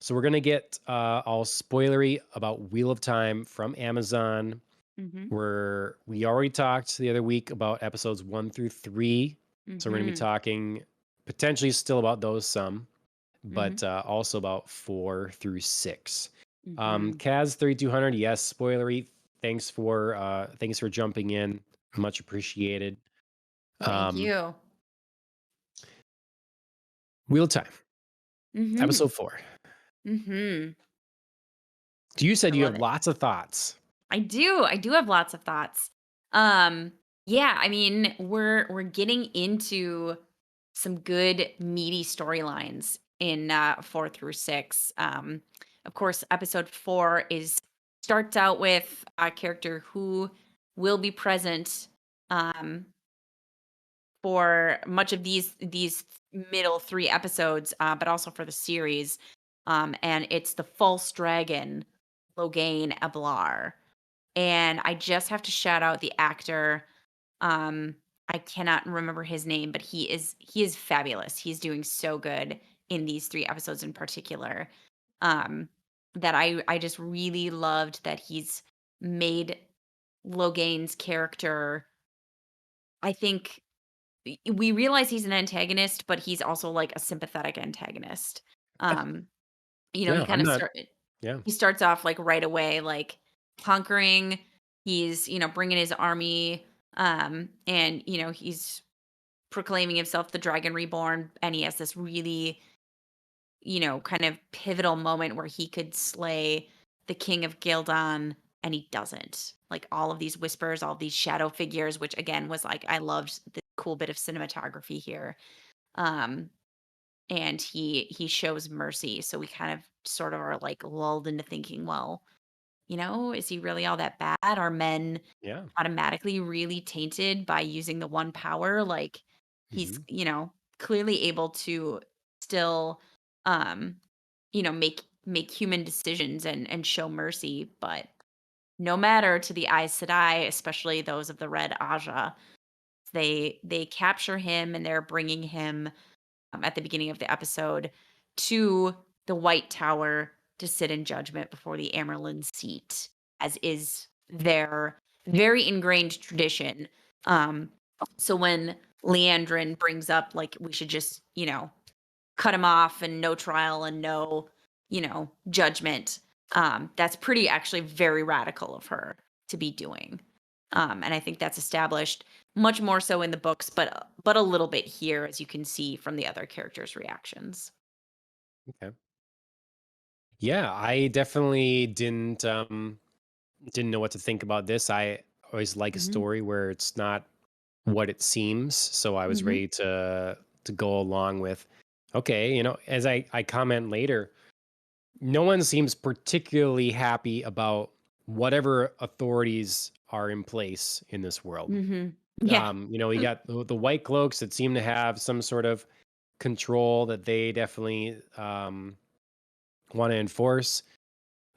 So we're gonna get all spoilery about Wheel of Time from Amazon. Mhm. We already talked the other week about episodes 1 through 3, so we're gonna be Mhm. talking potentially still about those some, Mhm. but also about 4 through 6. Mhm. Kaz 3200, yes, spoilery. Thanks for jumping in, much appreciated. Thank Um, you. Wheel of Time, Mhm. episode 4. Mhm. You I said you love have it. lots of thoughts. I do. I do have lots of thoughts. Um, yeah, I mean, we're getting into some good meaty storylines in 4 through 6. Of course, episode 4 is starts out with a character who will be present um for much of these middle 3 episodes, but also for the series. And it's the false dragon, Logain Eblar. And I just have to shout out the actor. I cannot remember his name, but he is fabulous. He's doing so good in these 3 episodes in particular. Um, that I just really loved that he's made Logain's character. I think we realize he's an antagonist, but he's also like a sympathetic antagonist. Um, he Yeah, kind I'm of not. Yeah. he starts off like right away, like conquering. He's bringing his army, and he's proclaiming himself the Dragon Reborn, and he has this really kind of pivotal moment where he could slay the king of Gildan and he doesn't. Like all of these whispers, all these shadow figures, which again was like I loved the cool bit of cinematography here. Um and he shows mercy. So we kind of sort of are like lulled into thinking, well, is he really all that bad? Are men Yeah. automatically really tainted by using the one power? Like he's, Mhm. clearly able to still um, make human decisions and show mercy, but no matter to the Aes Sedai, especially those of the Red Aja, they capture him and they're bringing him at the beginning of the episode to the White Tower to sit in judgment before the Amerlin seat, as is their very ingrained tradition. Um, so when Leandrin brings up like we should just, cut him off and no trial and no, judgment, that's pretty actually very radical of her to be doing. And I think that's established much more so in the books, but a little bit here, as you can see from the other characters' reactions. Okay. Yeah, I definitely didn't know what to think about this. I always like a Mhm. story where it's not what it seems, so I was Mhm. ready to go along with, okay, as I comment later, no one seems particularly happy about whatever authorities are in place in this world. Mhm. Yeah. You got the white cloaks that seem to have some sort of control that they definitely want to enforce.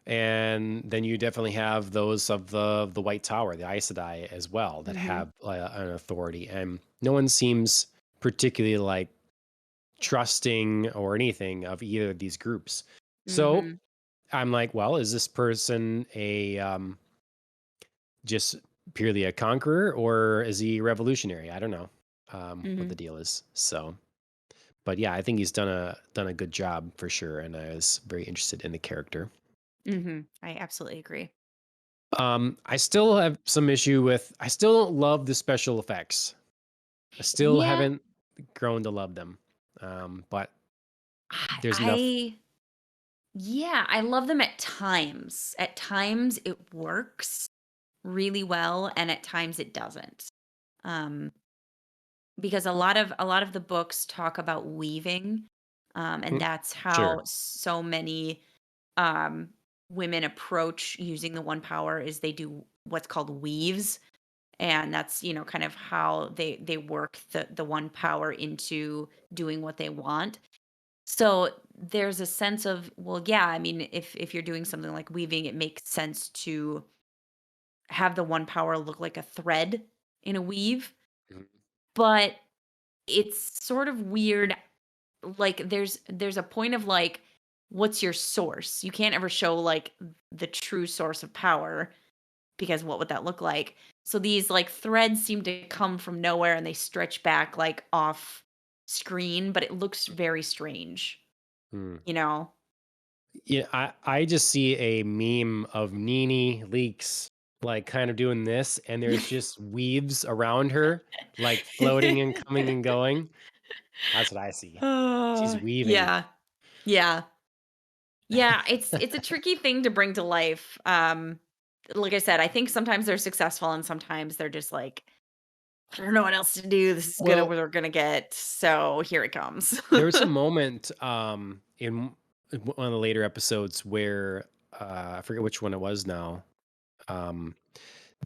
And then you definitely have those of the White Tower, the Aes Sedai, as well, that Mhm. have an authority. And no one seems particularly like trusting or anything of either of these groups. So Mhm. I'm like, well, is this person a just purely a conqueror, or is he revolutionary? I don't know what the Mhm. deal is. So, but yeah, I think he's done a good job for sure, and I was very interested in the character. Mhm. I absolutely agree. I still have some issue with. I still don't love the special effects. I still Yeah. haven't grown to love them. But I there's enough. I yeah, I love them at times. At times it works really well and at times it doesn't. Um because a lot of the books talk about weaving, and Mm, that's sure. how so many um women approach using the one power is they do what's called weaves, and that's kind of how they work the one power into doing what they want. So there's a sense of, well, yeah, I mean, if you're doing something like weaving, it makes sense to have the one power look like a thread in a weave. Mhm. But it's sort of weird. Like there's a point of like what's your source? You can't ever show like the true source of power because what would that look like? So these like threads seem to come from nowhere and they stretch back like off screen, but it looks very strange, Hmm. you know? Yeah, I just see a meme of Nene Leaks like kind of doing this, and there's just weaves around her, like floating and coming and going. That's what I see. She's weaving. Yeah. Yeah. Yeah, it's a tricky thing to bring to life. Like I said, I think sometimes they're successful and sometimes they're just like, I don't know what else to do. This is gonna what Well, we're gonna get. So here it comes. there was a moment in one of the later episodes where I forget which one it was now. Um,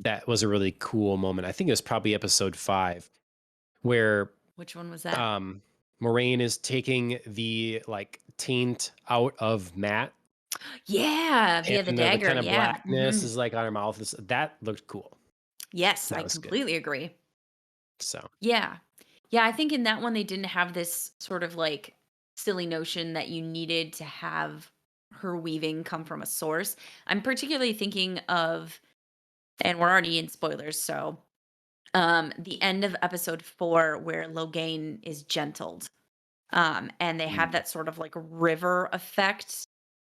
that was a really cool moment. I think it was probably episode 5 where Which one was that? um Moraine is taking the like taint out of Matt, Yeah, via the and the dagger. kind of Yeah. blackness is like on her mouth. That looked cool. Yes, That I was good. completely agree. So Yeah. Yeah, I think in that one they didn't have this sort of like silly notion that you needed to have her weaving come from a source. I'm particularly thinking of, and we're already in spoilers, so the end of episode 4 where Logain is gentled. And they have mm, that sort of like river effect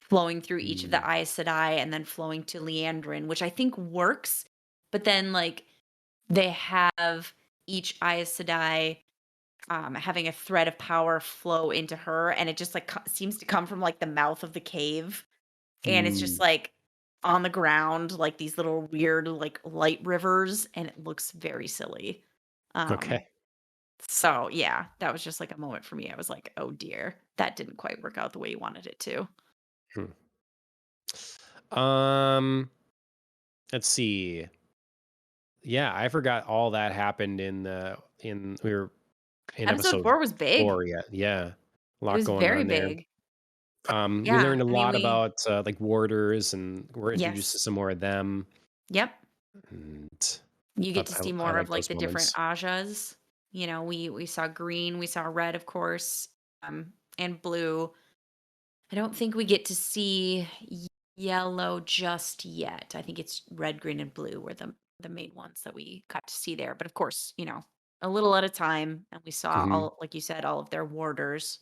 flowing through each of the mm, Aes Sedai and then flowing to Leandrin, which I think works. But then like they have each Aes Sedai having a thread of power flow into her, and it just like seems to come from like the mouth of the cave, and it's just mm. like on the ground, like these little weird like light rivers, and it looks very silly. Um, Okay. so yeah, that was just like a moment for me. I was like, oh dear, that didn't quite work out the way you wanted it to. Hmm. Um, let's see. Yeah, I forgot all that happened in we were in Episode episode 4 was big. 4 yet. Yeah. A It lot was going very on there. big. We Yeah, learned a I mean, lot we about like warders, and we're introduced to yes. some more of them. Yep. And You get to see I more like of like those the different moments. Ajas. You know, we saw green, we saw red, of course, and blue. I don't think we get to see yellow just yet. I think it's red, green, and blue were the main ones that we got to see there. But of course, you know, a little at a time, and we saw Mhm. all, like you said, all of their warders.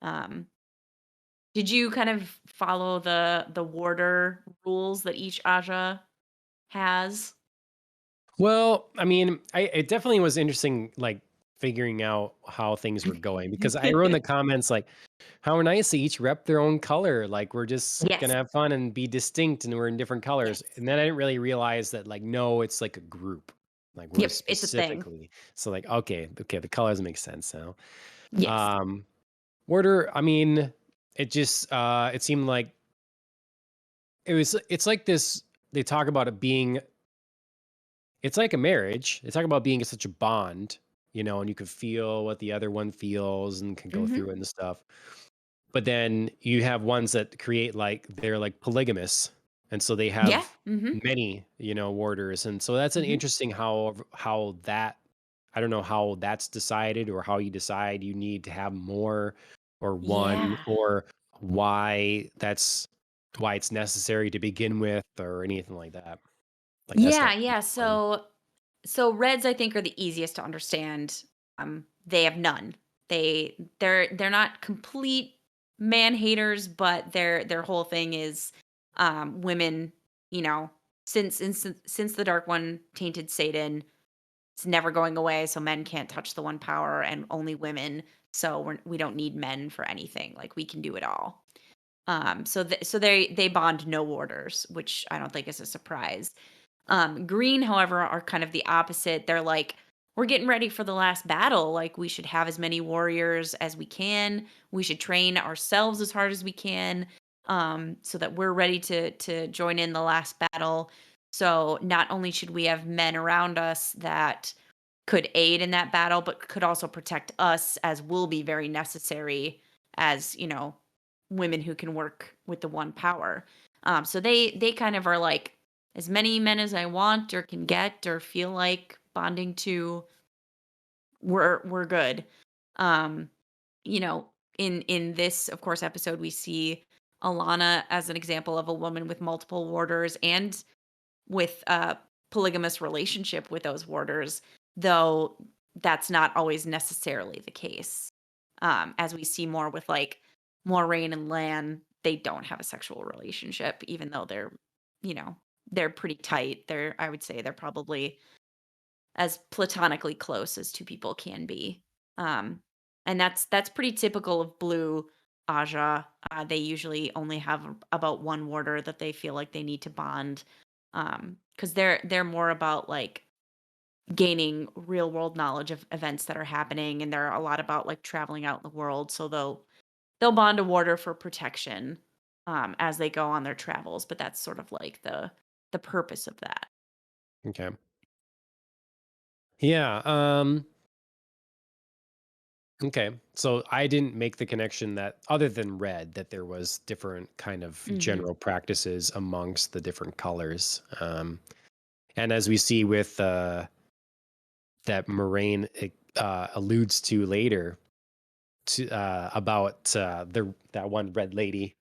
Um, did you kind of follow the warder rules that each Aja has? Well, I mean, it definitely was interesting, like figuring out how things were going, because I wrote in the comments like, "How nice they each rep their own color. Like we're just Yes. gonna have fun and be distinct, and we're in different colors." Yes. And then I didn't really realize that like, no, it's like a group. Like we're Yep. It's a thing. specifically so like okay, the colors make sense now. Yes. Um, Order, I mean, it just it seemed like it's like this. They talk about it being it's like a marriage. They talk about being such a bond, and you can feel what the other one feels and can go Hmm. through it and stuff. But then you have ones that create like they're like polygamous, and so they Yeah. have Hmm. many, warders, and so that's an Hmm. interesting how that I don't know how that's decided or how you decide you need to have more or one Yeah. or why it's necessary to begin with or anything like that. Like that's Yeah. not Yeah. fun. So reds I think are the easiest to understand. They have none. They're not complete man haters, but their whole thing is women, you know, since the dark one tainted Satan, it's never going away, so men can't touch the one power and only women. So we don't need men for anything. Like we can do it all. So they bond no orders, which I don't think is a surprise. Green, however, are kind of the opposite. They're like, we're getting ready for the last battle. Like, we should have as many warriors as we can. We should train ourselves as hard as we can, so that we're ready to join in the last battle. So not only should we have men around us that could aid in that battle, but could also protect us, as will be very necessary as women who can work with the one power. So they kind of are like, as many men as I want or can get or feel like bonding to, we're good. Um, in this, of course, episode we see Alana as an example of a woman with multiple warders and with a polygamous relationship with those warders, though that's not always necessarily the case. As we see more with like Moraine and Lan, they don't have a sexual relationship, even though you know, they're pretty tight. I would say they're probably as platonically close as two people can be. Um, and that's pretty typical of Blue Aja. They usually only have about one warder that they feel like they need to bond, because they're more about like gaining real world knowledge of events that are happening, and they're a lot about like traveling out in the world. So they'll bond a warder for protection as they go on their travels. But that's sort of like the purpose of that. Okay. Yeah. Okay. So I didn't make the connection that other than red, that there was different kind of Hmm. general practices amongst the different colors. And as we see with that Moraine alludes to later to about that one red lady.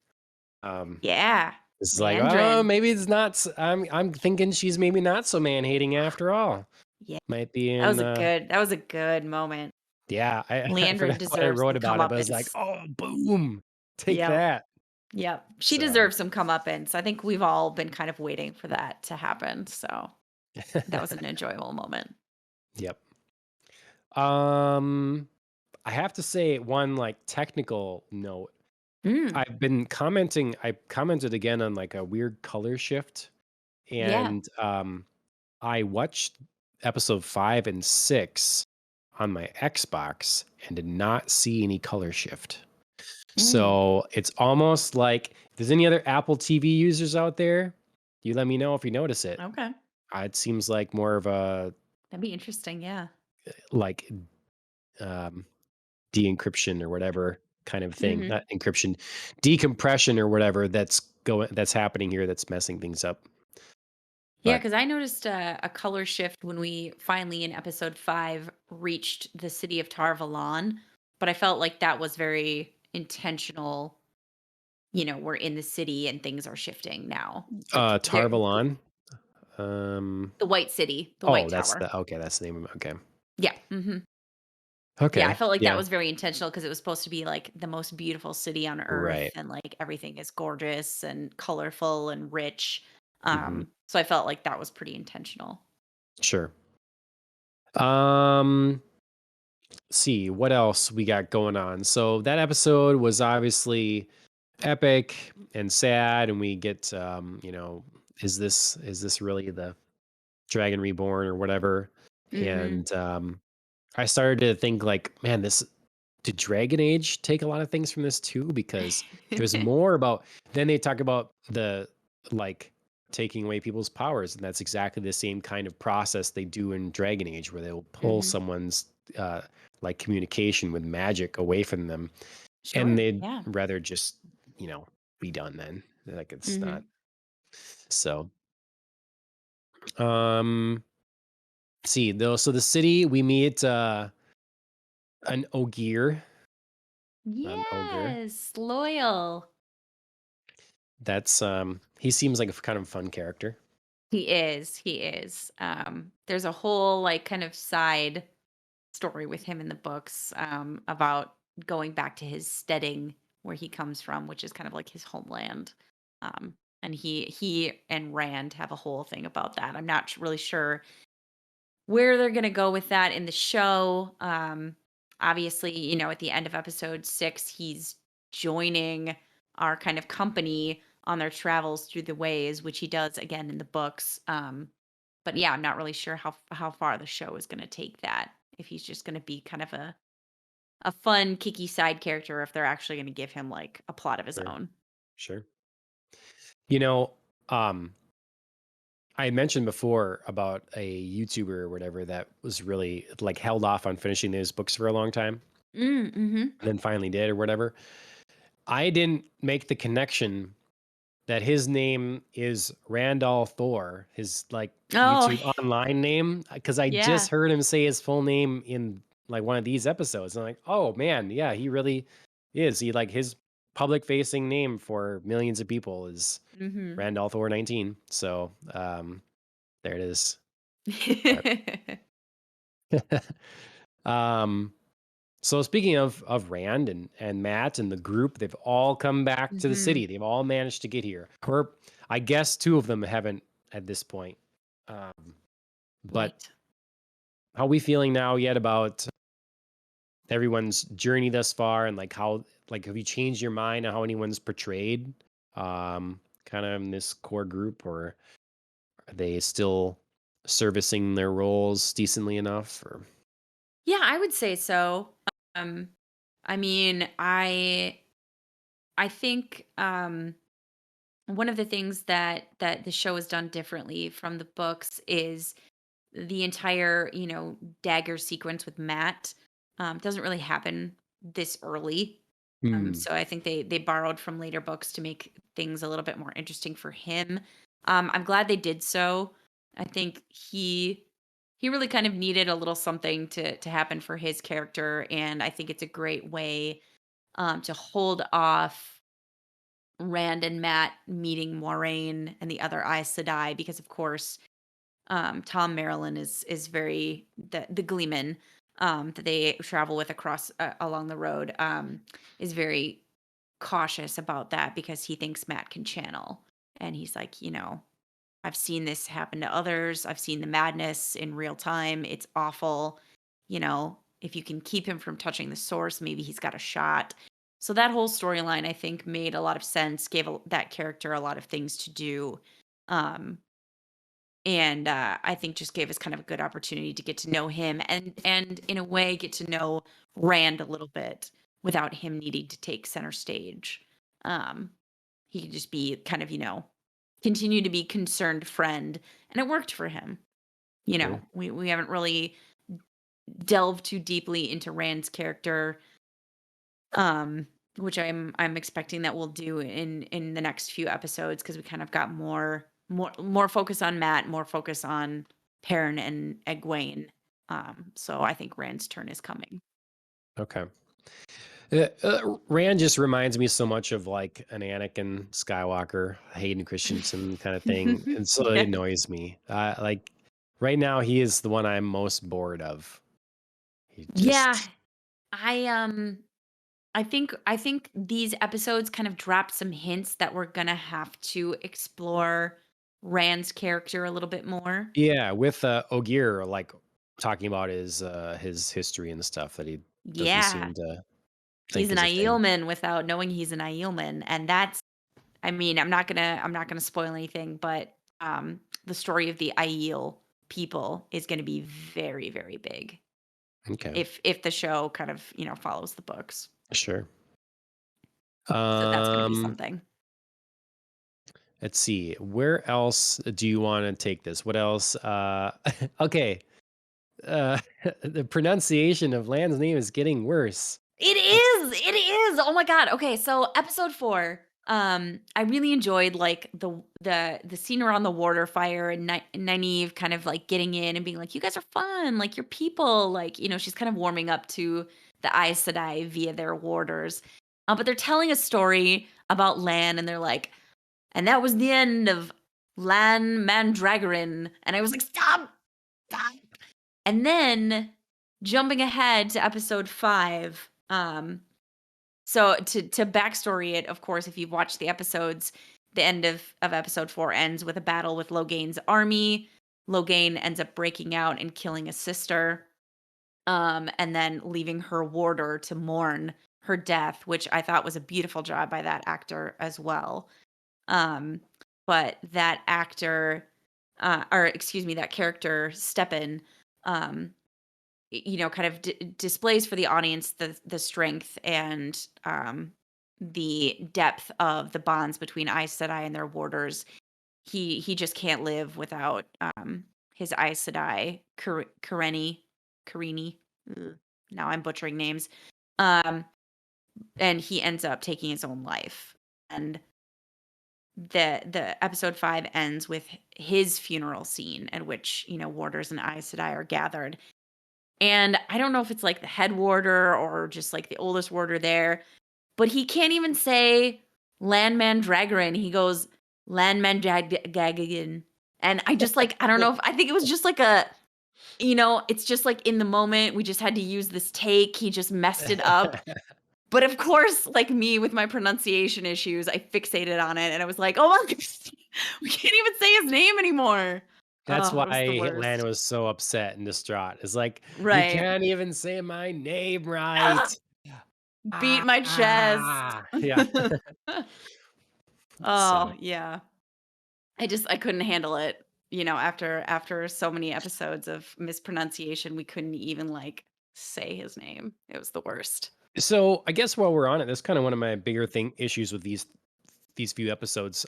Um, Yeah, it's like, oh, Mandarin. maybe it's not. I'm thinking she's maybe not so man hating after all. Yeah, Might be in. that was a good moment. Yeah, I Landrin forgot what I deserves wrote some about it, but it's like, comeuppance. oh, boom, take Yep, that. yep. She So, deserves some comeuppance. I think we've all been kind of waiting for that to happen, so that was an enjoyable moment. yep. Um, I have to say one like technical note. Mm, I commented again on like a weird color shift, yeah. and I watched episode 5 and 6 on my Xbox and did not see any color shift. Mm, So it's almost like if there's any other Apple TV users out there, you let me know if you notice it. okay. It seems like more of a That'd be interesting, yeah. like um, de-encryption or whatever kind of thing, Mhm. not encryption, decompression or whatever that's happening here that's messing things up. Yeah, But because I noticed a color shift when we finally in episode 5 reached the city of Tarvalon, but I felt like that was very intentional. We're in the city and things are shifting now. Like Tarvalon, um, the White City, the White oh, Tower. that's the name of okay. Yeah. Mhm. Yeah, I Okay, felt like that yeah, was very intentional because it was supposed to be like the most beautiful city on earth right, and like everything is gorgeous and colorful and rich. mhm, So I felt like that was pretty intentional. sure. Um, see what else we got going on. So that episode was obviously epic and sad, and we get is this really the Dragon Reborn or whatever? Mhm. And I started to think like, man, this did Dragon Age take a lot of things from this too? Because there's more about then they talk about the like taking away people's powers, and that's exactly the same kind of process they do in Dragon Age, where they'll pull Mhm. someone's like communication with magic away from them, and Sure. they'd Yeah. rather just be done then. Like it's not Mhm. so. Um, see though, so the city we meet an Ogier, an ogre. Yes, loyal. That's he seems like a kind of fun character. He is. He is. There's a whole like kind of side story with him in the books about going back to his steading where he comes from, which is kind of like his homeland. And he and Rand have a whole thing about that. I'm not really sure where they're going to go with that in the show. Obviously, at the end of episode 6, he's joining our kind of company on their travels through the ways, which he does again in the books. But yeah, I'm not really sure how far the show is going to take that. If he's just going to be kind of a fun, kicky side character, or if they're actually going to give him like a plot of his Sure, own. sure. You know, um, I mentioned before about a YouTuber or whatever that was really like held off on finishing those books for a long time Mm-hmm. and then finally did or whatever. I didn't make the connection that his name is Randall Thor, his like Oh, YouTube online name, because I just yeah. heard him say his full name in like one of these episodes. And I'm like, oh man, yeah, he really is. He like his public facing name for millions of people is Mhm. Randolph or 19. So there it is. But um so speaking of Rand and Matt and the group, they've all come back to the Mhm. city. They've all managed to get here. Or I guess two of them haven't at this point. Um, but Right. how are we feeling now yet about everyone's journey thus far and like how like have you changed your mind on how anyone's portrayed kind of in this core group, or are they still servicing their roles decently enough or Yeah, I would say so. Um, I mean, I think one of the things that the show has done differently from the books is the entire, dagger sequence with Matt doesn't really happen this early. hmm. So I think they borrowed from later books to make things a little bit more interesting for him. I'm glad they did so. I think he really kind of needed a little something to happen for his character, and I think it's a great way to hold off Rand and Matt meeting Moraine and the other Aes Sedai because, of course, Tom Maryland is very the Gleeman that they travel with across along the road is very cautious about that because he thinks Matt can channel, and he's like, I've seen this happen to others. I've seen the madness in real time. It's awful. If you can keep him from touching the source, maybe he's got a shot. So that whole storyline, I think, made a lot of sense. Gave that character a lot of things to do. Um, and I think just gave us kind of a good opportunity to get to know him and in a way get to know Rand a little bit without him needing to take center stage. Um, he could just be kind of continue to be concerned friend, and it worked for him. Sure. We haven't really delved too deeply into Rand's character, which I'm expecting that we'll do in the next few episodes because we kind of got more focus on Matt, more focus on Perrin and Egwene. So I think Rand's turn is coming. Okay. Rand just reminds me so much of like an Anakin Skywalker, Hayden Christensen kind of thing, and so it Yeah. annoys me. Like right now, he is the one I'm most bored of. He Yeah, just, I think these episodes kind of dropped some hints that we're gonna have to explore Rand's character a little bit more. yeah, with Ogier like talking about his history and stuff that he doesn't Yeah, seem to he's think an is a thing. Aielman without knowing he's an Aielman, and that's I mean, I'm not gonna spoil anything, but the story of the Aiel people is gonna be very, very big Okay, if the show kind of, follows the books. sure. So that's gonna be Um, something. let's see. Where else do you want to take this? What else? Okay. Uh, the pronunciation of Land's name is getting worse. That's It is! Oh my god. Okay, so episode 4, I really enjoyed, like, the scene around the water fire and Nynaeve kind of, like, getting in and being like, "You guys are fun, like, you're people," like, she's kind of warming up to the Aes Sedai via their warders. But they're telling a story about Lan, and they're like, "And that was the end of Lan Mandragoran," and I was like, "Stop! Stop!" And then jumping ahead to episode 5, so to backstory it, of course, if you've watched the episodes, the end of episode 4 ends with a battle with Loghain's army. Loghain ends up breaking out and killing his sister, and then leaving her warder to mourn her death, which I thought was a beautiful job by that actor as well. Um, but that actor, or excuse me, that character, Stepan, um, kind of displays for the audience the strength and the depth of the bonds between Aes Sedai and their warders. He just can't live without his Aes Sedai, Karini. Ugh, now I'm butchering names. Um, and he ends up taking his own life. And the episode 5 ends with his funeral scene at which warders and Aes Sedai are gathered, and I don't know if it's like the head warder or just like the oldest warder there, but he can't even say Landman Dragarin. He goes Landman Gagagan. And I just like, I don't know if I think it was just like it's just like in the moment we just had to use this take. He just messed it up. But of course, like me with my pronunciation issues, I fixated on it and I was like, "Oh my gosh, we can't even say his name anymore." That's Oh, it was the why Lana worst. was so upset and distraught. It's like, "You Right. can't even say my name right." Ah, beat my chest. Yeah. Oh, So yeah. I couldn't handle it. After so many episodes of mispronunciation, we couldn't even like say his name. It was the worst. so I guess while we're on it, that's kinda one of my bigger issues with these few episodes,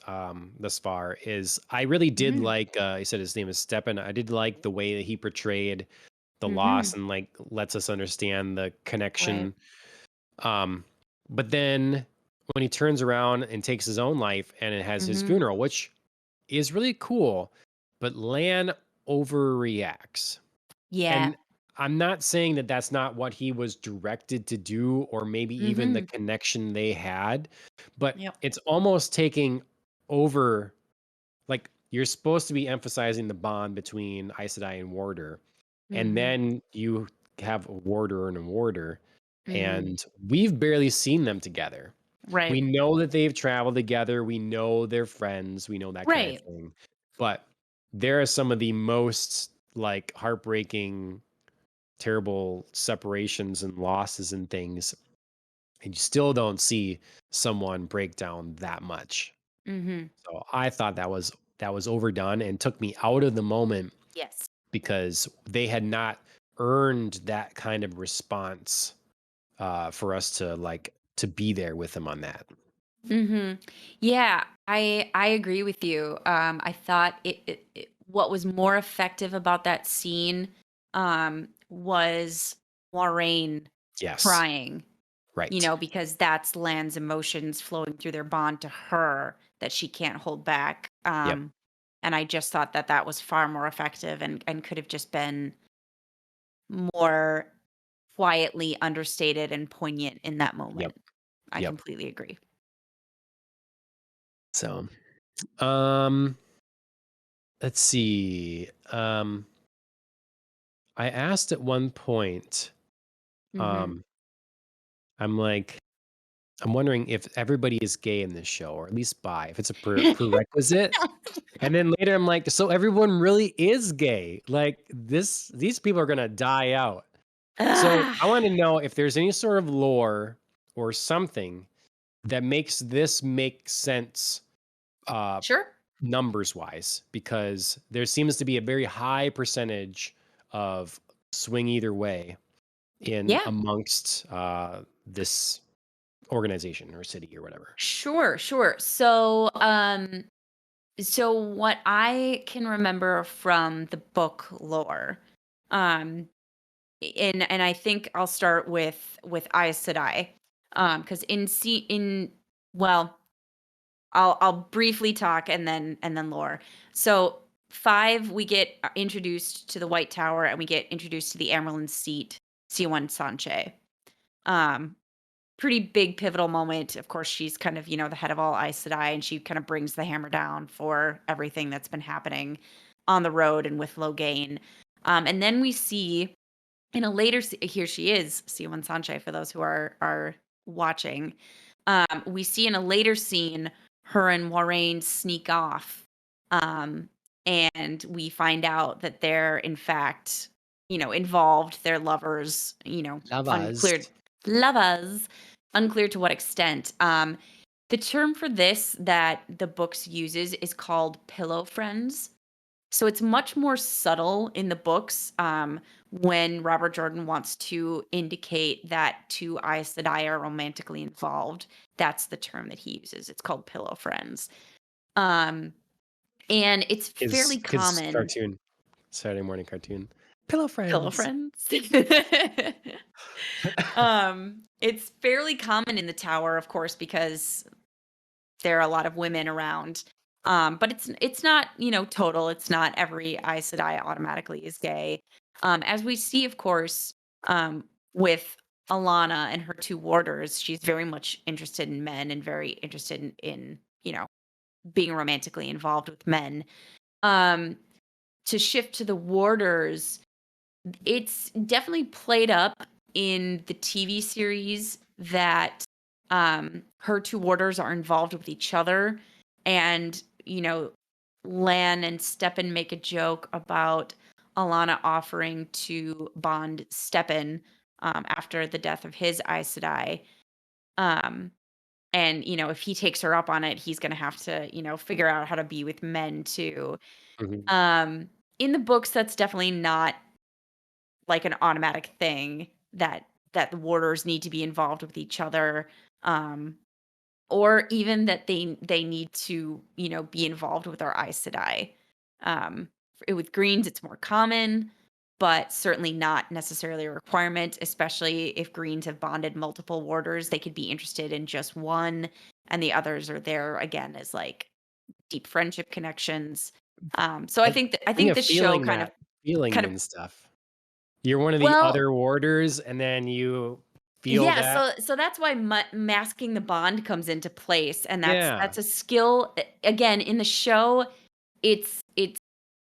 thus far is I really did Mhm. like, you said his name is Stepan. I did like the way that he portrayed the loss Mhm. and, like, lets us understand the Right. connection. Um, but then when he turns around and takes his own life and it has his Mhm. funeral, which is really cool, but Lan overreacts. Yeah. And I'm not saying that that's not what he was directed to do or maybe even the Mhm. connection they had, but Yep. it's almost taking over. Like, you're supposed to be emphasizing the bond between Aes Sedai and Warder, and Mhm. then you have a Warder and a Warder, Mhm. and we've barely seen them together. We Right. know that they've traveled together, we know they're friends, we know that kind of Right. thing, but there are some of the most, like, heartbreaking, terrible separations and losses and things, and you still don't see someone break down that much. Mhm. So I thought that was overdone and took me out of the moment Yes. because they had not earned that kind of response for us to like to be there with them on that. Mhm. Yeah, I agree with you. I thought what was more effective about that scene was Moraine Yes. crying, Right. because that's Lan's emotions flowing through their bond to her that she can't hold back. Yep. And I just thought that that was far more effective and could have just been more quietly understated and poignant in that Yep. moment. I Yep. completely agree. So um let's see. I asked at one point, Mhm. um, I'm like, I'm wondering if everybody is gay in this show, or at least bi, if it's a prerequisite. And then later I'm like, so everyone really is gay. Like these people are gonna die out. So Ah, I want to know if there's any sort of lore or something that makes this make sense uh sure. numbers wise, because there seems to be a very high percentage of swing either way in Yeah, amongst this organization or city or whatever. sure, sure. So what I can remember from the book lore, um, and I think I'll start with Aes Sedai, because well, I'll briefly talk and then lore. So 5, we get introduced to the White Tower and we get introduced to the Amerlin seat, Siwan Sanche. Um, Pretty big pivotal moment. Of course, she's kind of, the head of all Aes Sedai, and she kind of brings the hammer down for everything that's been happening on the road and with Loghain. And then we see in a later here she is, Siwan Sanche, for those who are watching. We see in a later scene her and Moraine sneak off. Um, and we find out that they're in fact, involved. They're lovers, Lavas. unclear lovers, unclear to what extent. The term for this that the books uses is called pillow friends. So it's much more subtle in the books, when Robert Jordan wants to indicate that two Aes Sedai are romantically involved. That's the term that he uses. It's called pillow friends. Um, and it's fairly His kids common. cartoon, Saturday morning cartoon. Pillow Pillow friends. friends. It's fairly common in the tower, of course, because there are a lot of women around. But it's not, total. It's not every Aes Sedai automatically is gay. As we see, of course, with Alana and her 2 warders, she's very much interested in men and very interested in, being romantically involved with men. Um, to shift to the warders, it's definitely played up in the TV series that, her 2 warders are involved with each other, and, Lan and Stepan make a joke about Alana offering to bond Stepan, after the death of his Aes Sedai, um, and, if he takes her up on it, he's gonna have to, figure out how to be with men too. Mhm. Um, in the books, that's definitely not like an automatic thing that the warders need to be involved with each other, um, or even that they need to, be involved with our Aes Sedai. With greens, it's more common, but certainly not necessarily a requirement, especially if greens have bonded multiple warders. They could be interested in just one, and the others are there again as like deep friendship connections. So Like, I getting think a the show feeling kind of that feeling kind of and stuff. You're one of the well, other warders, and then you feel yeah, that. so that's why masking the bond comes into place, and Yeah. that's a skill. Again, in the show, it's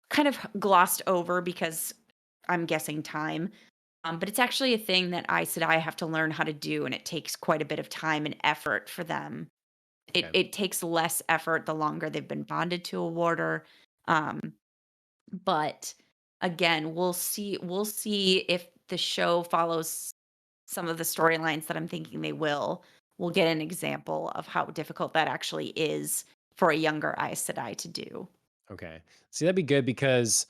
kind of glossed over because I'm guessing time. But it's actually a thing that Aes Sedai have to learn how to do, and it takes quite a bit of time and effort for them. It Okay. it takes less effort the longer they've been bonded to a warder. Um, but again, we'll see if the show follows some of the storylines that I'm thinking they will. We'll get an example of how difficult that actually is for a younger Aes Sedai to do. Okay. See, that'd be good because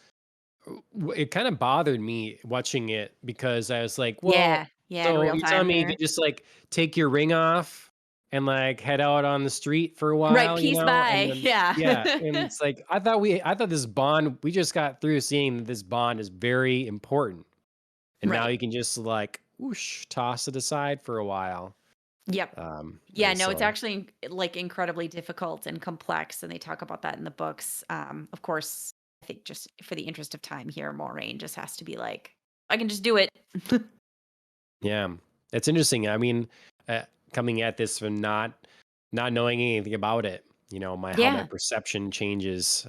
it kind of bothered me watching it because I was like, well, Yeah, yeah, in so real you're telling time me you could there. just like take your ring off and like head out on the street for a Right, while, peace and by. then Yeah. yeah, and it's like I thought this bond we just got through seeing that this bond is very important, and now Right. you can just like whoosh toss it aside for a while. Yep. Yeah, And no, it's so actually like incredibly difficult and complex, and they talk about that in the books. Of course, I think just for the interest of time here, Moraine just has to be like, I can just do it. yeah, it's interesting. I mean, uh, coming at this from not knowing anything about it, my how my Yeah. perception changes,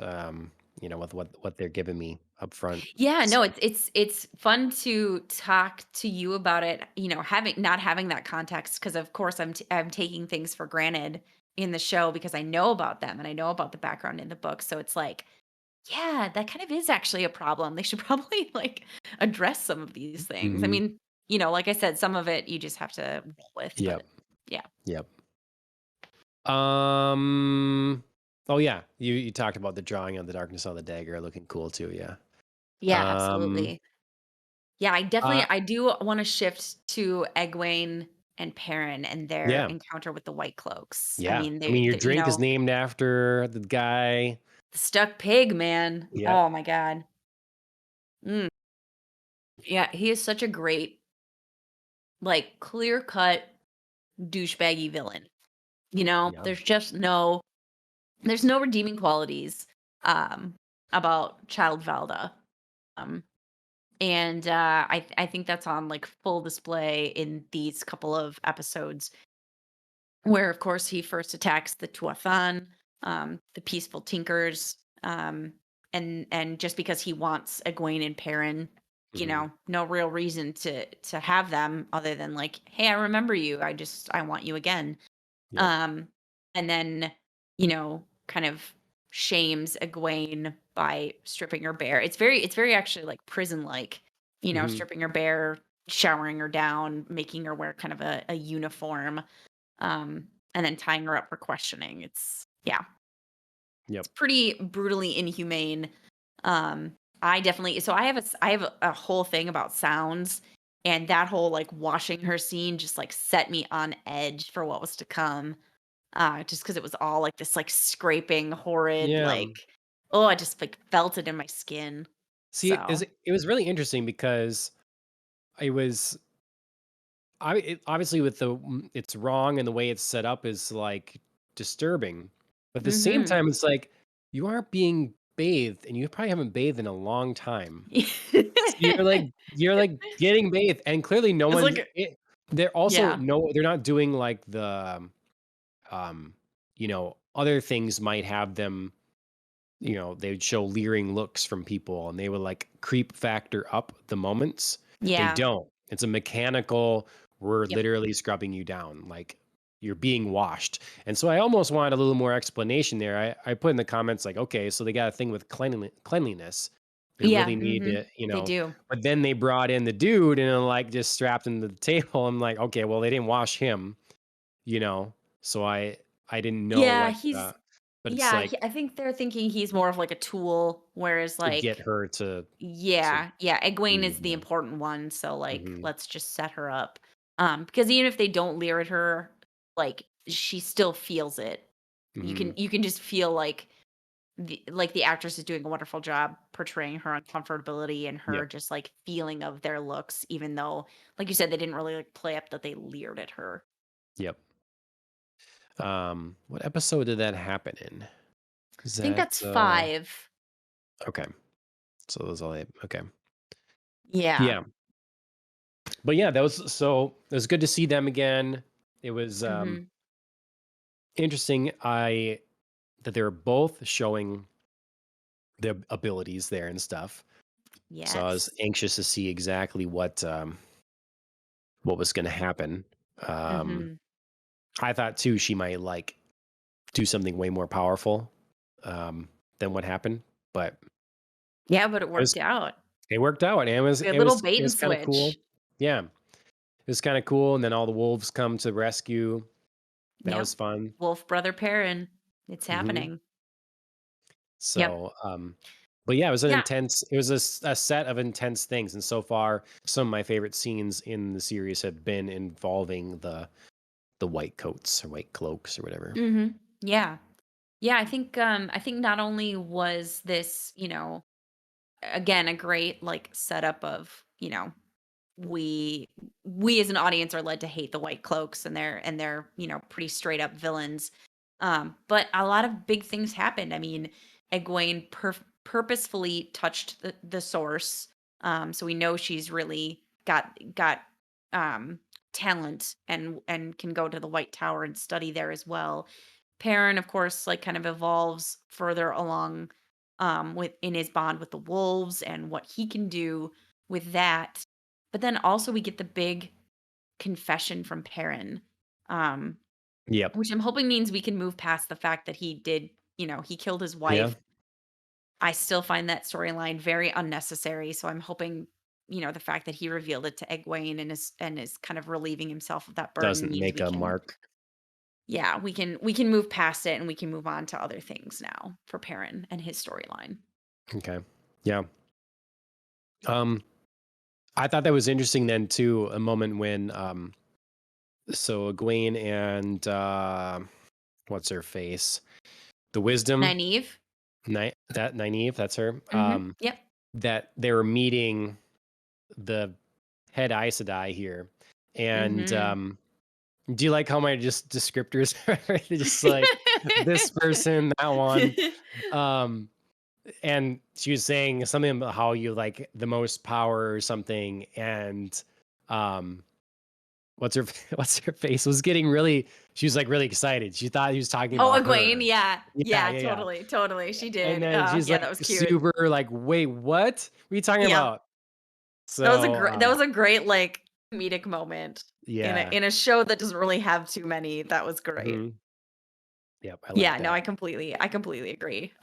with what they're giving me up front. Yeah, no, So, it's fun to talk to you about it, having not having that context because of course I'm taking things for granted in the show because I know about them and I know about the background in the book. So it's like, yeah, that kind of is actually a problem. They should probably like address some of these things. I mhm. mean, like I said, some of it you just have to roll with, but Yep, yeah. yep. Um, oh yeah, you talked about the drawing of the darkness on the dagger looking cool too. Yeah. Yeah, Um, absolutely. Yeah, uh, I do wanna shift to Egwene and Perrin and their yeah, encounter with the White Cloaks. I yeah. mean, I mean, your they drink is named after the guy. the stuck pig, man. Yep. Oh my god. Mm. Yeah, he is such a great, like, clear-cut douchebaggy villain. Yeah. There's no redeeming qualities, um, about Child Valda. Um, and, I think that's on, like, full display in these couple of episodes where, of course, he first attacks the Tuathan, the peaceful Tinkers, and just because he wants Egwene and Perrin, Hmm. no real reason to have them other than like, hey, I remember you. I want you again. Yep. Um, and then, kind of shames Egwene by stripping her bare. It's very actually like prison like, Hmm. stripping her bare, showering her down, making her wear kind of a uniform, and then tying her up for questioning. Yeah, Yep. it's pretty brutally inhumane. I definitely so I have a whole thing about sounds, and that whole like washing her scene just like set me on edge for what was to come. Just because it was all like this like scraping, horrid, Yeah. like, oh, I just like felt it in my skin. See, So it was really interesting because it was obviously with it's wrong and the way it's set up is like disturbing, but at the same mhm. time it's like you aren't being bathed and you probably haven't bathed in a long time. So you're like getting bathed and clearly no It's one's like they're also Yeah. no, they're not doing like um, other things might have them, they'd show leering looks from people and they would like creep factor up the moments. They Yeah. don't. It's a mechanical, we're Yep. literally scrubbing you down. Like you're being washed. And so I almost wanted a little more explanation there. I put in the comments like, okay, so they got a thing with cleanliness. They Yeah. really need Mhm. to, They do. but then they brought in the dude and like just strapped him to the table. I'm like, okay, well, they didn't wash him, you know. So I didn't know Yeah, what he's but it's yeah, like I think they're thinking he's more of like a tool, whereas to get like her to yeah, yeah, Egwene leave is the him. important one, so like Mhm. let's just set her up. Because even if they don't leer at her, like she still feels it. Mhm. You can just feel like the actress is doing a wonderful job portraying her uncomfortability and her Yep. just like feeling of their looks, even though, like you said, they didn't really like play up that they leered at her. Yep. What episode did that happen in? Is I think that that's 5. okay. So those all okay. Yeah. Yeah. But yeah, that was so it was good to see them again. It was Mhm. interesting I that they were both showing their abilities there and stuff. So I was Yes. anxious to see exactly what was going to happen. Um Mhm. I thought too she might like do something way more powerful than what happened, but Yeah, but it it was worked out. it worked out and it was Good it little was bait it and was kind of cool. switch. Yeah. It was kind of cool and then all the wolves come to rescue. That Yep. was fun. Wolf brother Perrin. It's Mhm. happening. Yep. So, but yeah, it was an Yeah. intense it was a set of intense things and so far some of my favorite scenes in the series have been involving the white coats or white cloaks or whatever. Mhm. Yeah. Yeah, I think not only was this, again, a great like setup of, we we as an audience are led to hate the white cloaks and they're pretty straight up villains, but a lot of big things happened. I mean, Egwene purposefully touched the source, so we know she's really got um talent and can go to the White Tower and study there as well. Perrin, of course, like kind of evolves further along with in his bond with the wolves and what he can do with that. But then also we get the big confession from Perrin, um, Yep. which I'm hoping means we can move past the fact that he did, he killed his Yeah. wife. I still find that storyline very unnecessary. So I'm hoping, the fact that he revealed it to Egwene and is kind of relieving himself of that burden Doesn't means make we a can, mark. yeah, we can move past it and we can move on to other things now for Perrin and his storyline. Okay. Yeah. Um I thought that was interesting then too, a moment when so Egwene and what's her face? The wisdom, Nynaeve. that Nynaeve, that's her. Yep. That they were meeting the head Aes Sedai here. And Mhm. do you like how my just descriptors are just like this person, that one? Um and she was saying something about how you like the most power or something and um what's her what's her face was getting really she was like really excited. She thought he was talking Oh, about Egwene, her. yeah. Yeah, Yeah, yeah, yeah. totally, totally, she And did. then she's Yeah, like that was cute. super like, "Wait, what? What are you talking Yep. about?" So, That was a great, like, comedic moment yeah. in a show that doesn't really have too many. That was great. Mhm. Yep, I like Yeah, no, that. I completely agree.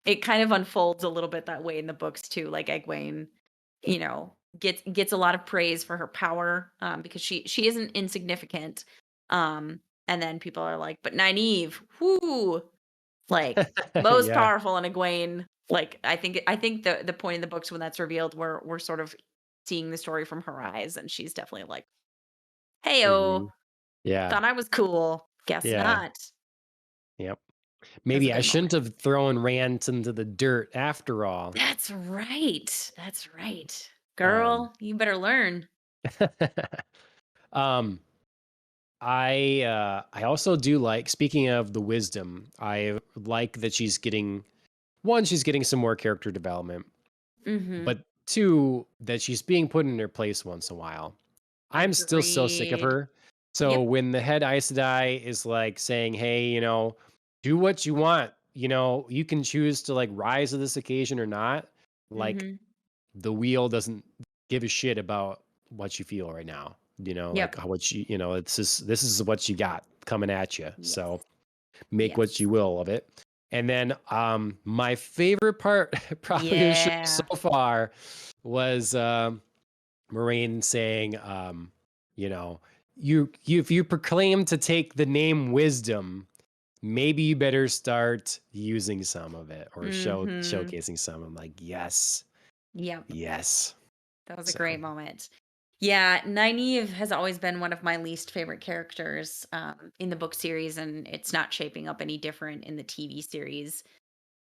It kind of unfolds a little bit that way in the books too, like Egwene, gets a lot of praise for her power, because she isn't insignificant, and then people are like, "But Nynaeve, whoo!" Like, most Yeah. powerful in Egwene. Like, I think the point in the books when that's revealed, we're sort of seeing the story from her eyes, and she's definitely like, "Heyo, Mhm. Yeah. thought I was cool. Guess Yeah. not." Yep. That was a Maybe I good shouldn't moment. have thrown Rant into the dirt after all. That's right. That's right. Um, Girl, you better learn. um, I also do like speaking of the wisdom, I like that she's getting one, she's getting some more character development, Mhm. but two, that she's being put in her place once in a while. I'm still so sick of Agreed. her. So Yep. when the head Aes Sedai is like saying, "Hey, do what you want. You can choose to like rise to this occasion or not." Like Mhm. the wheel doesn't give a shit about what you feel right now. Like Yep. how what this is what you got coming at you. Yes. So make what Yes. you will of it. And then my favorite part probably of the show so Yeah. far was Moraine saying, you know, if you proclaim to take the name wisdom, maybe you better start using some of it or Mhm. showcasing some. I'm like, yes, Yep. yes. That was a So great moment. Yeah, Nynaeve has always been one of my least favorite characters in the book series, and it's not shaping up any different in the TV series.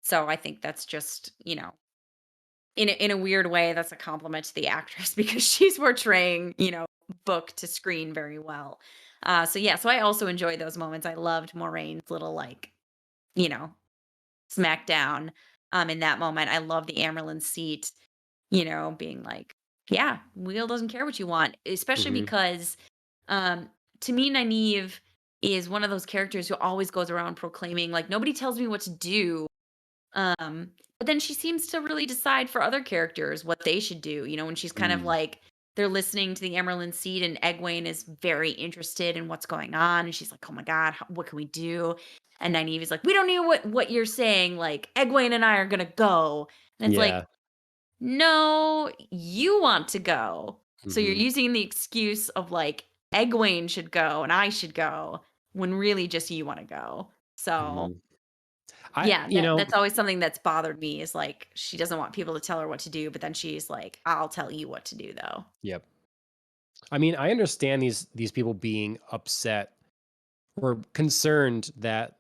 So I think that's just, in a weird way, that's a compliment to the actress because she's portraying, book to screen very well. So yeah, so I also enjoyed those moments. I loved Moraine's little you know, smackdown in that moment. I love the Amerlin seat, being like, yeah, Wheel doesn't care what you want, especially mhm, because um to me Nynaeve is one of those characters who always goes around proclaiming like nobody tells me what to do. But then she seems to really decide for other characters what they should do, when she's kind of mm, like they're listening to the Emerald Seed and Egwene is very interested in what's going on and she's like, "Oh my god, what can we do?" And Nynaeve is like, "We don't know what you're saying, like Egwene and I are going to go." And it's like, yeah, "No, you want to go." So you're hmm using the excuse of like Egwene should go and I should go when really just you want to go. So hmm I yeah, you know that's always something that's bothered me is, like, she doesn't want people to tell her what to do, but then she's like, "I'll tell you what to do, though." yep. I mean, I understand these people being upset or concerned that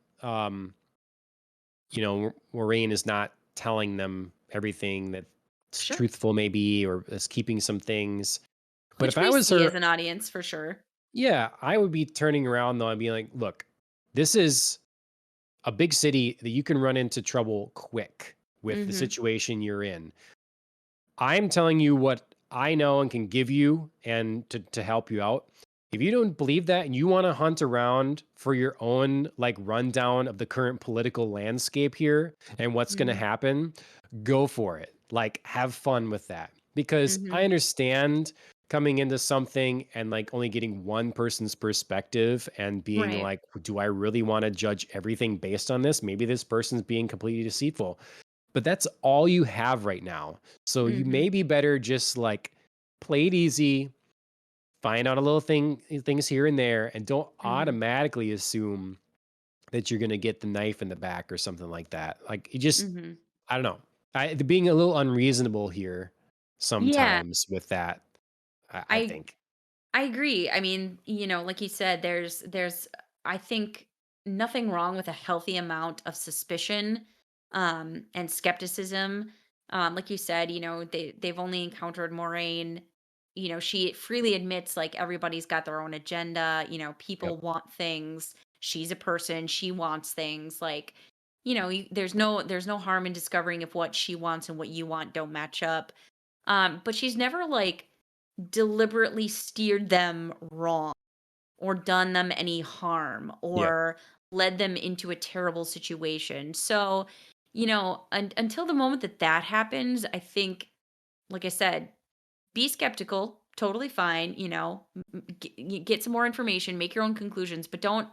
Moraine is not telling them everything that's Sure. truthful maybe or is keeping some things. But if Which I we was see as her, an audience for sure. yeah, I would be turning around though and being like, look, this is a big city that you can run into trouble quick with the Mhm. situation you're in. I'm telling you what I know and can give you and to help you out. If you don't believe that and you want to hunt around for your own like rundown of the current political landscape here and what's going to Mhm. happen, go for it. Like have fun with that. Because I Mhm. understand coming into something and like only getting one person's perspective and being Right. like, do I really want to judge everything based on this? Maybe this person's being completely deceitful, but that's all you have right now. So you Mhm. may be better just like play it easy, find out a little things here and there, and don't Mhm. automatically assume that you're gonna get the knife in the back or something like that. Like you just, Mhm. I don't know. Being a little unreasonable here Yeah, sometimes with that. I I think. I agree. I mean, like you said, there's I think nothing wrong with a healthy amount of suspicion and skepticism. Like you said, they've only encountered Moraine. She freely admits like everybody's got their own agenda, Yep. people want things. She's a person, she wants things like there's no harm in discovering if what she wants and what you want don't match up. But she's never like deliberately steered them wrong or done them any harm Yep. or led them into a terrible situation. So, until the moment that that happens, I think, like I said, be skeptical, totally fine, get some more information, make your own conclusions, but don't,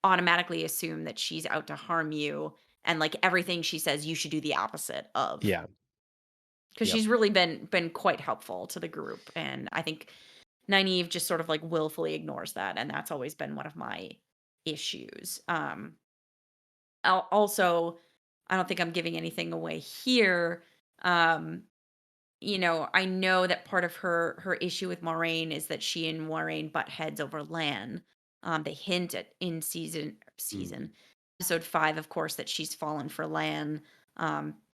automatically assume that she's out to harm you and like everything she says you should do the opposite of. Yeah. Because Yep. she's really been quite helpful to the group, and I think Nynaeve just sort of like willfully ignores that, and that's always been one of my issues. Also, I don't think I'm giving anything away here. Um, I know that part of her issue with Moraine is that she and Moraine butt heads over Lan. They hint at in Mm. season episode 5, of course, that she's fallen for Lan,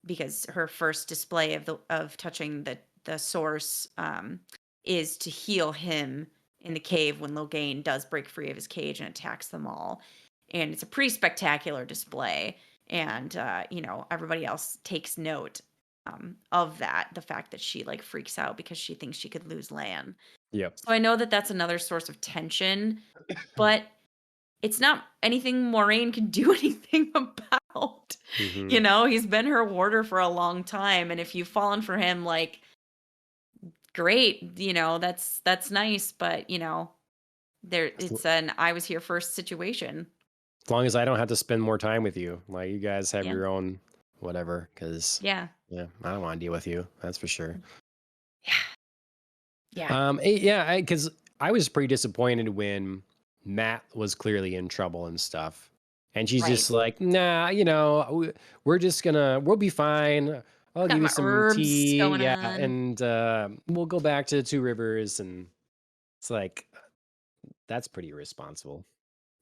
because her first display of touching the source is to heal him in the cave when Logain does break free of his cage and attacks them all, and it's a pretty spectacular display. And everybody else takes note of that, the fact that she like freaks out because she thinks she could lose Lan. Yep. So I know that that's another source of tension, but it's not anything Moraine can do anything about. Hmm. He's been her warder for a long time, and if you've fallen for him, like, great, that's nice, but, it's an I was here first situation. As long as I don't have to spend more time with you, like you guys have Yeah. your own whatever, because Yeah. yeah, I don't want to deal with you. That's for sure. Yeah. Yeah. Yeah, because I was pretty disappointed when Matt was clearly in trouble and stuff, and she's Right. just like, "Nah, we're just we'll be fine. I'll Got give you my some herbs tea, going yeah, on. and we'll go back to the Two Rivers." And it's like that's pretty irresponsible.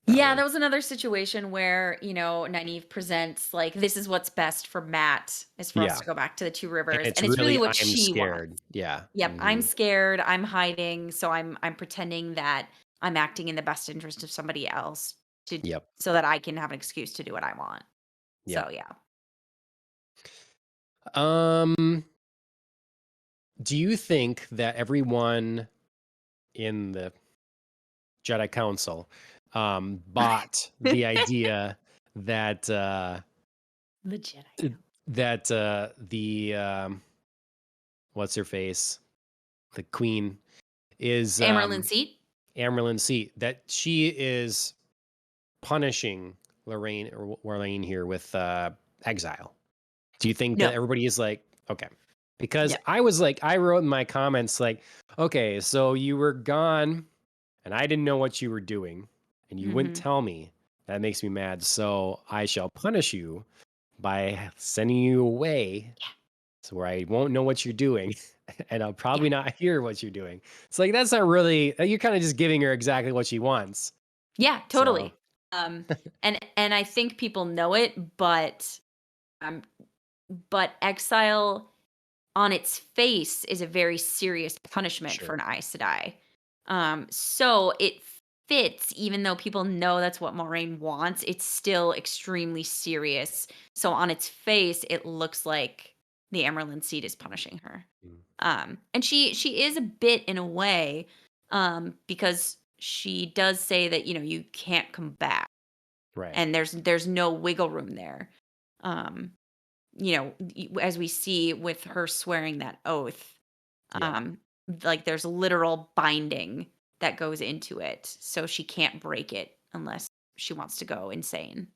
Not Yeah, really. that was another situation where, Nynaeve presents, like, this is what's best for Matt is for us Yeah, to go back to the Two and Rivers, it's and it's really really what I'm she wants. scared. Yeah. Yep, I'm Hmm. scared, I'm hiding, so I'm pretending that I'm acting in the best interest of somebody else to Yep. so that I can have an excuse to do what I want. Yep. So, yeah. Um, do you think that everyone in the Jedi Council bought the idea that The Jedi th- Council. the what's her face, the Queen is Amerlin Seat? Amerlin Seat, that she is punishing Lorraine here with exile. Do you think that No. everybody is like, okay? Because No. I wrote in my comments like, okay, so you were gone and I didn't know what you were doing and you wouldn't Mhm. tell me. That makes me mad. So I shall punish you by sending you away Yeah. so where I won't know what you're doing and I'll Yeah. probably not hear what you're doing. It's like, that's not really, you're kind of just giving her exactly what she wants. Yeah, So, totally. And I think people know it, um but exile on its face is a very serious punishment for sure. an Aes Sedai. So it fits, even though people know that's what Moraine wants, it's still extremely serious. So on its face, it looks like the Emerald Seed is punishing her. Mm, And she is a bit in a way, because she does say that, you can't come back right. and there's no wiggle room there. Um, as we see with her swearing that oath, Yeah. um, like there's literal binding that goes into it. So she can't break it unless she wants to go insane.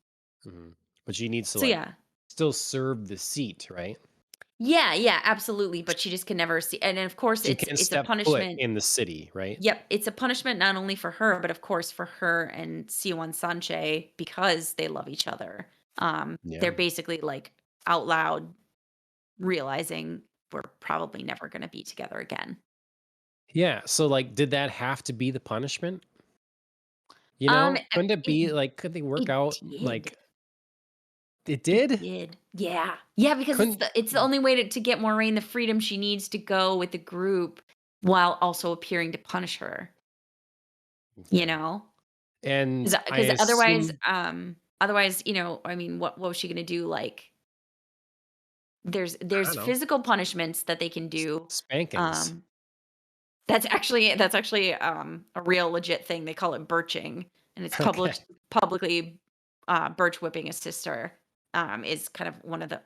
Mhm. But she needs to So like yeah. still serve the seat, right? Yeah, yeah, absolutely. But she just can never see, and then, of course She it's can't it's a step foot punishment. in the city, right? Yep, it's a punishment not only for her, but of course for her and Siwan Sanche because they love each other. They're Yeah. basically like out loud realizing we're probably never gonna be together again. Yeah. So like, did that have to be the punishment? Um, uh, Couldn't it it be like, could they work it out did. like it It did? did. Yeah. Yeah, because it's Couldn't the only way to get Moraine the freedom she needs to go with the group while also appearing to punish her, you okay. know? And I Because otherwise, assume I mean, what was she gonna do? Like, I there's don't know. physical punishments that they can do. Spankings. Um, that's actually a real legit thing. They call it birching, and it's Okay. publicly birch whipping a sister. Is kind of one of the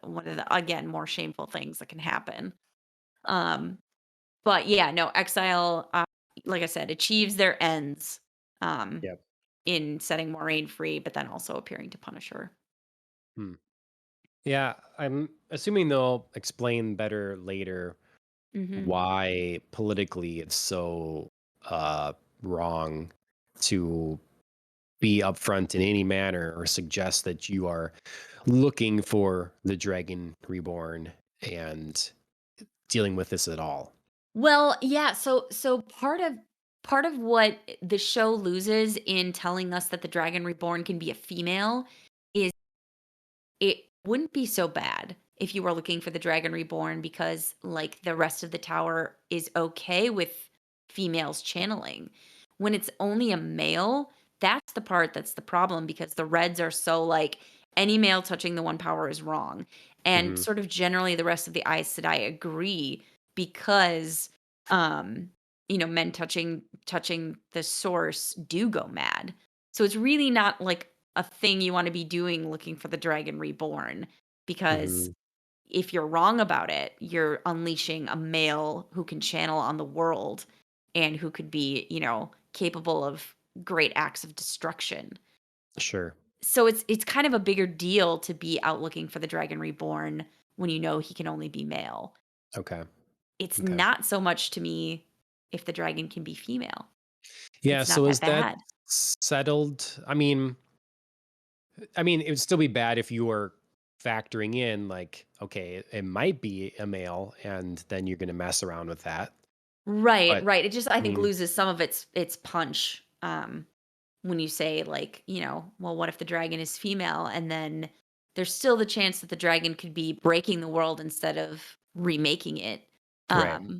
again more shameful things that can happen. Um, but yeah, no, exile, like I said, achieves their ends um, Yep. in setting Moraine free, but then also appearing to punish her. Hmm. Yeah, I'm assuming they'll explain better later Hmm. why politically it's so uh wrong to be upfront in any manner or suggest that you are looking for the dragon reborn and dealing with this at all. Well, yeah, so part of what the show loses in telling us that the Dragon Reborn can be a female is it wouldn't be so bad if you were looking for the Dragon Reborn because like the rest of the tower is okay with females channeling. When it's only a male, that's the part that's the problem because the reds are so like any male touching the one power is wrong. And Hmm. sort of generally the rest of the Aes Sedai agree because men touching the source do go mad. So it's really not like a thing you want to be doing looking for the dragon reborn, because Mhm. if you're wrong about it, you're unleashing a male who can channel on the world and who could be, capable of great acts of destruction. Sure. So it's kind of a bigger deal to be out looking for the dragon reborn when you know he can only be male. Okay. It's Okay. not so much to me if the dragon can be female. Yeah, It's not so that is that bad. settled? I mean, it would still be bad if you were factoring in like, okay, it might be a male, and then you're gonna mess around with that. Right, But right. It just, I I think, mean, loses some of its punch, when you say, like, well, what if the dragon is female? And then there's still the chance that the dragon could be breaking the world instead of remaking it. right. Um,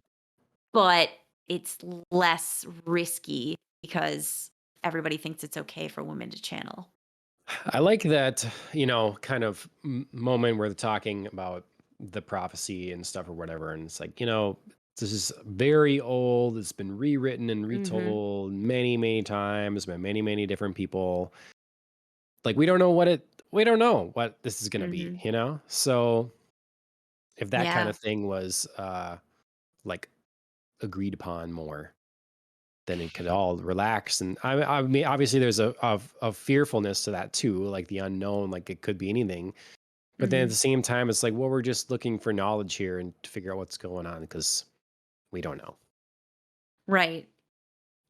but it's less risky because everybody thinks it's okay for women to channel. I like that, kind of moment where they're talking about the prophecy and stuff or whatever. And it's like, this is very old. It's been rewritten and Mhm. retold many, many times by many, many different people. Like, we don't know what this is going to be, Mhm. So if that kind Yeah. of thing was, like agreed upon more, then it could all relax. And I mean, obviously there's a fearfulness to that too, like the unknown, like it could be anything. But then at the Mhm. same time, it's like, well, we're just looking for knowledge here and to figure out what's going on because we don't know. Right.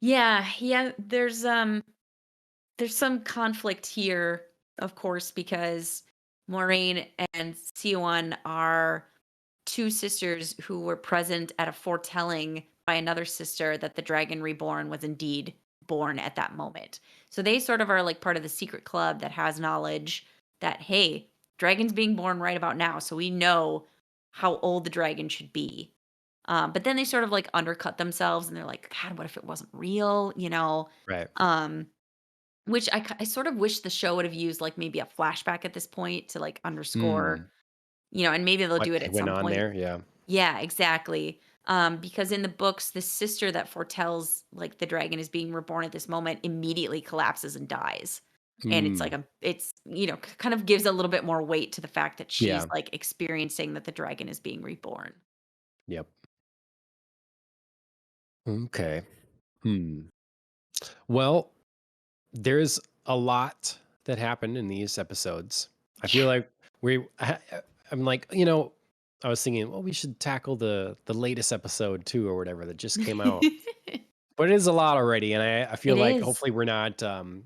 Yeah, yeah, there's some conflict here, of course, because Maureen and Siwan are two sisters who were present at a foretelling by another sister that the dragon reborn was indeed born at that moment. So they sort of are like part of the secret club that has knowledge that, hey, dragon's being born right about now. So we know how old the dragon should be. But then they sort of like undercut themselves and they're like, God, what if it wasn't real? Right. Um, which I sort of wish the show would have used like maybe a flashback at this point to like underscore, Hmm. and maybe they'll What do it at went some on point. there? Yeah. Yeah, exactly. Because in the books, the sister that foretells like the dragon is being reborn at this moment immediately collapses and dies. And it's like Hmm. kind of gives a little bit more weight to the fact that she's Yeah. like experiencing that the dragon is being reborn. Yep. Okay. Hmm. Well, there's a lot that happened in these episodes. I feel like I'm like, I was thinking, well, we should tackle the latest episode too, or whatever that just came out. It But it is a lot already, and I feel like is. hopefully we're not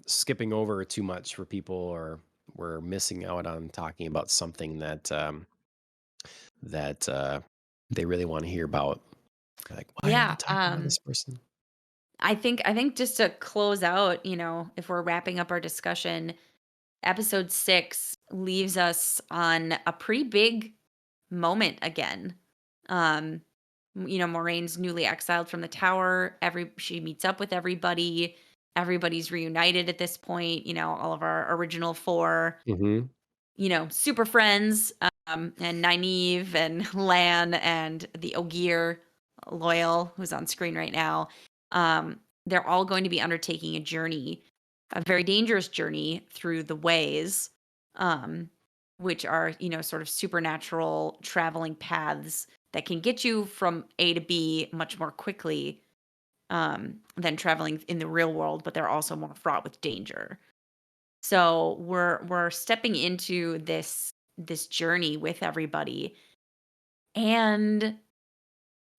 skipping over too much for people, or we're missing out on talking about something that they really want to hear about. Like, why are they Yeah. talking about this person? I think just to close out, if we're wrapping up our discussion, episode 6 leaves us on a pretty big moment again. Um, Moraine's newly exiled from the tower. She meets up with everybody. Everybody's reunited at this point. All of our original four, Hmm. super friends, and Nynaeve and Lan and the Ogier, Loyal, who's on screen right now. They're all going to be undertaking a journey, a very dangerous journey through the ways, um, which are, sort of supernatural traveling paths that can get you from A to B much more quickly, than traveling in the real world, but they're also more fraught with danger. So we're stepping into this journey with everybody, and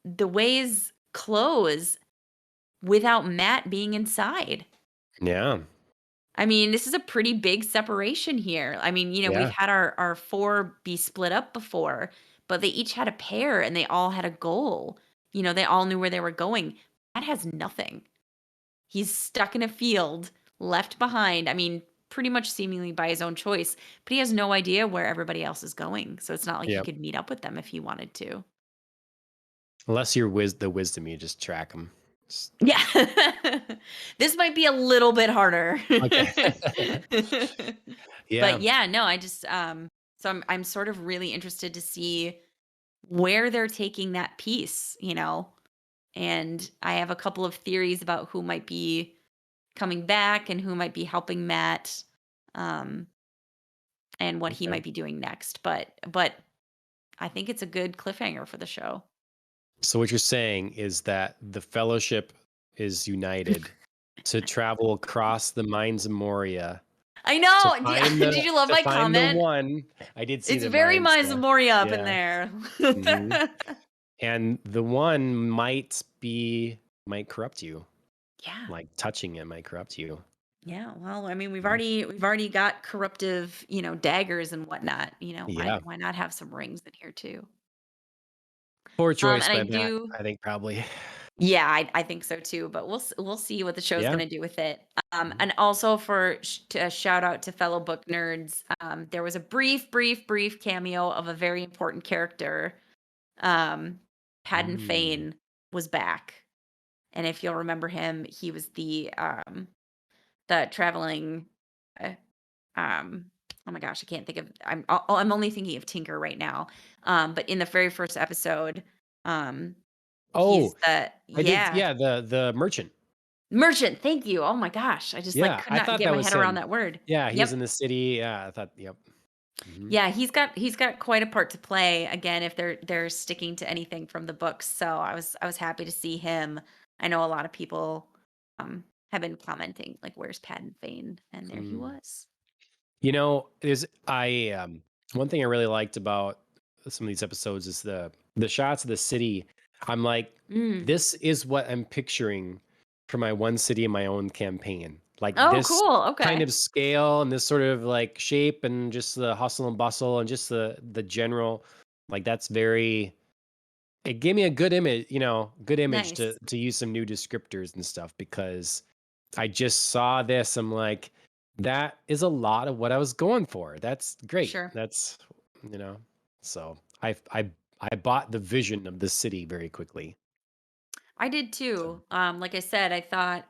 the ways close without Matt being inside. Yeah, I mean, this is a pretty big separation here. I mean, we've yeah, had our four be split up before, but they each had a pair and they all had a goal. They all knew where they were going. Matt has nothing. He's stuck in a field, left behind. I mean, pretty much seemingly by his own choice, but he has no idea where everybody else is going. So it's not like he yeah. could meet up with them if he wanted to. Unless you're the wisdom, you just track them. Yeah. This might be a little bit harder. Okay. But Yeah. yeah, no, I just so I'm sort of really interested to see where they're taking that piece. And I have a couple of theories about who might be coming back and who might be helping Matt, um, and what he Okay. might be doing next. But I think it's a good cliffhanger for the show. So what you're saying is that the Fellowship is united to travel across the mines of Moria I to know. find Did you love my the comment? one. I did see It's the very mines Miles there. Moria up in Yeah. there. Mhm. And the one might corrupt you. Yeah. Like touching it might corrupt you. Yeah. Well, I mean, Mhm. we've already got corruptive, daggers and whatnot. Yeah. Why not have some rings in here too? Poor choice And I by Matt, do. I think probably. Yeah, I think so too. But we'll see what the show's Yeah. gonna do with it. Mhm. And also to a shout out to fellow book nerds. There was a brief cameo of a very important character. Um, Padden Mm. Fane was back, and if you'll remember him, he was the traveling. Uh, oh my gosh, I can't think of. I'm only thinking of Tinker right now. But in the very first episode, um, he's Oh, the I did yeah. yeah, the merchant. Merchant, thank you. Oh my gosh, I just, like, Yeah, could I not thought get that my was head around him. that word. Yeah, he was Yep. in the city. Yeah, I thought yep. Mhm. Yeah, he's got quite a part to play, again, if they're sticking to anything from the books, so I was happy to see him. I know a lot of people, have been commenting, like, "Where's Paddon Fane?" And there he Mm. was. Is one thing I really liked about some of these episodes is the shots of the city. I'm like, Mm. this is what I'm picturing for my one city in my own campaign. Like Oh, this cool, kind okay. of scale and this sort of like shape and just the hustle and bustle and just the general like that's very it gave me a good image, good image Nice. to use some new descriptors and stuff because I just saw this. I'm like, that is a lot of what I was going for. That's great. Sure. That's you know. So I bought the vision of the city very quickly. I did So too. Like I said, I thought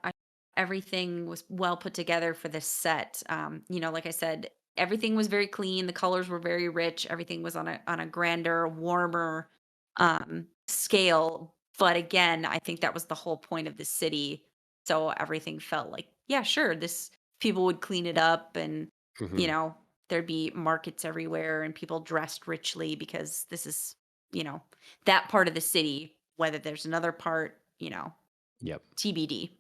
everything was well put together for this set. Like I said, everything was very clean. The colors were very rich. Everything was on a grander, warmer scale. But again, I think that was the whole point of the city. So everything felt like, yeah, sure, this people would clean it up, and you mhm. know there'd be markets everywhere and people dressed richly because this is that part of the city. Whether there's another part, Yep. TBD.